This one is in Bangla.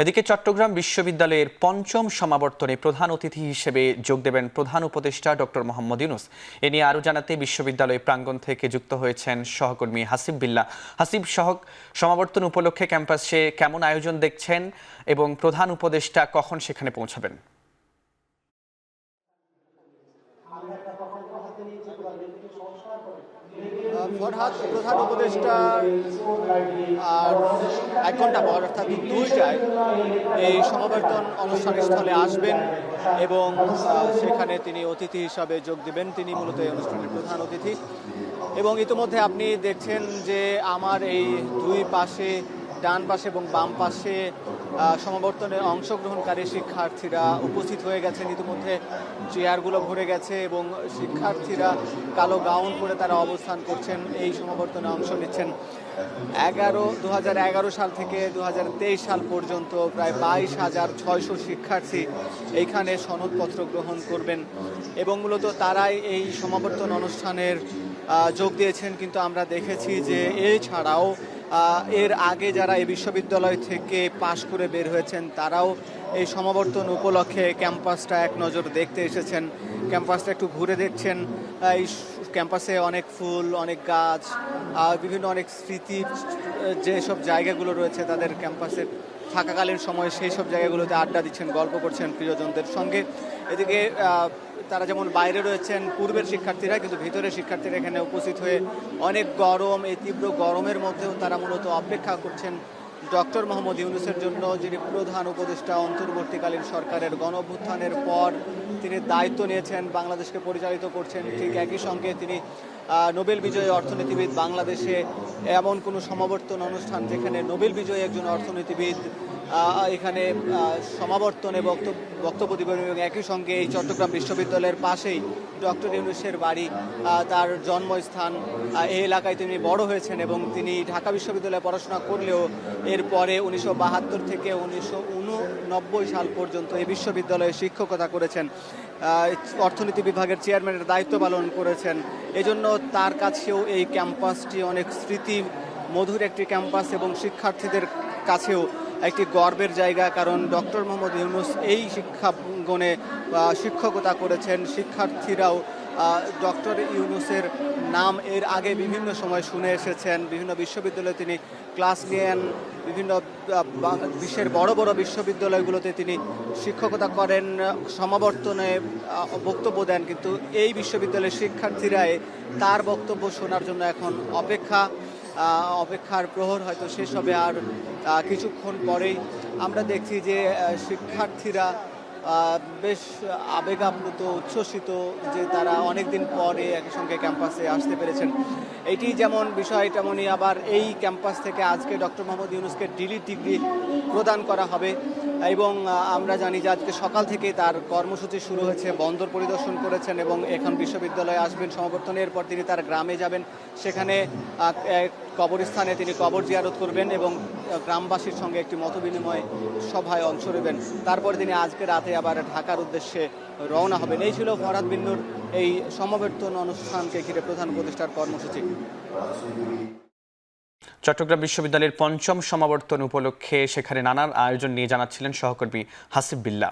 এদিকে চট্টগ্রাম বিশ্ববিদ্যালয়ের পঞ্চম সমাবর্তনে প্রধান অতিথি হিসেবে যোগ দেবেন প্রধান উপদেষ্টা ডক্টর মোহাম্মদ ইউনূস। এ নিয়ে আরও জানাতে বিশ্ববিদ্যালয় প্রাঙ্গণ থেকে যুক্ত হয়েছেন সহকর্মী হাসিব বিল্লাহ। হাসিব, সমাবর্তন উপলক্ষে ক্যাম্পাসে কেমন আয়োজন দেখছেন এবং প্রধান উপদেষ্টা কখন সেখানে পৌঁছাবেন? ফরহাদ, প্রধান উপদেষ্টা আর 1 ঘন্টা পর অর্থাৎ 2টায় এই সমাবর্তন অনুষ্ঠান স্থলে আসবেন এবং সেখানে তিনি অতিথি হিসাবে যোগ দিবেন। তিনি মূলত এই অনুষ্ঠানের প্রধান অতিথি। এবং ইতিমধ্যে আপনি দেখছেন যে আমার এই দুই পাশে, ডান পাশে এবং বাম পাশে সমাবর্তনে অংশগ্রহণকারী শিক্ষার্থীরা উপস্থিত হয়ে গেছেন। ইতিমধ্যে চেয়ারগুলো ভরে গেছে এবং শিক্ষার্থীরা কালো গাউন পরে তারা অবস্থান করছেন, এই সমাবর্তনে অংশ নিচ্ছেন। 2011 সাল থেকে 2023 সাল পর্যন্ত প্রায় 22,600 শিক্ষার্থী এইখানে সনদপত্র গ্রহণ করবেন এবং মূলত তারাই এই সমাবর্তন অনুষ্ঠানের যোগ দিয়েছেন। কিন্তু আমরা দেখেছি যে এছাড়াও এর আগে যারা এই বিশ্ববিদ্যালয় থেকে পাশ করে বের হয়েছেন তারাও এই সমাবর্তন উপলক্ষে ক্যাম্পাসটা এক নজর দেখতে এসেছেন। ক্যাম্পাসটা একটু ঘুরে দেখছেন। এই ক্যাম্পাসে অনেক ফুল, অনেক গাছ, বিভিন্ন অনেক স্মৃতি যেসব জায়গাগুলো রয়েছে তাদের ক্যাম্পাসের থাকাকালীন সময়ে সেই সব জায়গাগুলোতে আড্ডা দিচ্ছেন, গল্প করছেন প্রিয়জনদের সঙ্গে। এদিকে তারা যেমন বাইরে রয়েছেন পূর্বের শিক্ষার্থীরা, কিন্তু ভিতরের শিক্ষার্থীরা এখানে উপস্থিত হয়ে অনেক গরম, এই তীব্র গরমের মধ্যেও তারা মূলত অপেক্ষা করছেন ডক্টর মোহাম্মদ ইউনূসের জন্য, যিনি প্রধান উপদেষ্টা অন্তর্বর্তীকালীন সরকারের গণঅভ্যুত্থানের পর তিনি দায়িত্ব নিয়েছেন, বাংলাদেশকে পরিচালিত করছেন। ঠিক একই সঙ্গে তিনি নোবেল বিজয়ী অর্থনীতিবিদ। বাংলাদেশে এমন কোনো সমাবর্তন অনুষ্ঠান যেখানে নোবেল বিজয়ী একজন অর্থনীতিবিদ এখানে সমাবর্তনে বক্তব্য দিবেন এবং একই সঙ্গে এই চট্টগ্রাম বিশ্ববিদ্যালয়ের পাশেই ডক্টর ইউনূসের বাড়ি, তার জন্মস্থান। এই এলাকায় তিনি বড় হয়েছেন এবং তিনি ঢাকা বিশ্ববিদ্যালয়ে পড়াশোনা করলেও এরপরে 1972 থেকে 1989 সাল পর্যন্ত এই বিশ্ববিদ্যালয়ে শিক্ষকতা করেছেন, অর্থনীতি বিভাগের চেয়ারম্যানের দায়িত্ব পালন করেছেন। এজন্য তার কাছেও এই ক্যাম্পাসটি অনেক স্মৃতি মধুর একটি ক্যাম্পাস এবং শিক্ষার্থীদের কাছেও একটি গর্বের জায়গা। কারণ ডক্টর মোহাম্মদ ইউনূস এই শিক্ষাঙ্গনে শিক্ষকতা করেছেন। শিক্ষার্থীরাও ডক্টর ইউনূসের নাম এর আগে বিভিন্ন সময় শুনে এসেছেন। বিভিন্ন বিশ্ববিদ্যালয়ে তিনি ক্লাস নেন, বিভিন্ন বিশ্বের বড় বড় বিশ্ববিদ্যালয়গুলোতে তিনি শিক্ষকতা করেন, সমাবর্তনে বক্তব্য দেন। কিন্তু এই বিশ্ববিদ্যালয়ের শিক্ষার্থীরাই তার বক্তব্য শোনার জন্য এখন অপেক্ষার প্রহর হয়তো শেষ হবে আর কিছুক্ষণ পরেই। আমরা দেখছি যে শিক্ষার্থীরা বেশ আবেগাপ্লুত, উচ্ছ্বসিত যে তারা অনেকদিন পরে একসঙ্গে ক্যাম্পাসে আসতে পেরেছেন। এটি যেমন বিষয়, তেমনই আবার এই ক্যাম্পাস থেকে আজকে ডক্টর মোহাম্মদ ইউনূসকে ডিলিট ডিগ্রি প্রদান করা হবে এবং আমরা জানি যে আজকে সকাল থেকে তার কর্মসূচি শুরু হয়েছে। বন্দর পরিদর্শন করেছেন এবং এখন বিশ্ববিদ্যালয়ে আসবেন সমাবর্তনের পর তিনি তার গ্রামে যাবেন, সেখানে কবরস্থানে তিনি কবর জিয়ারত করবেন এবং গ্রামবাসীর সঙ্গে একটি মতবিনিময় সভায় অংশ নেবেন। তারপর তিনি আজকে রাতে আবার ঢাকার উদ্দেশ্যে রওনা হবেন। এই ছিল ফরহাদ বিন্নুর এই সমাবর্তন অনুষ্ঠানকে ঘিরে প্রধান উপদেষ্টার কর্মসূচি। চট্টগ্রাম বিশ্ববিদ্যালয়ের পঞ্চম সমাবর্তন উপলক্ষে সেখানে নানান আয়োজন নিয়ে জানাচ্ছিলেন সহকর্মী হাসিব বিল্লাহ।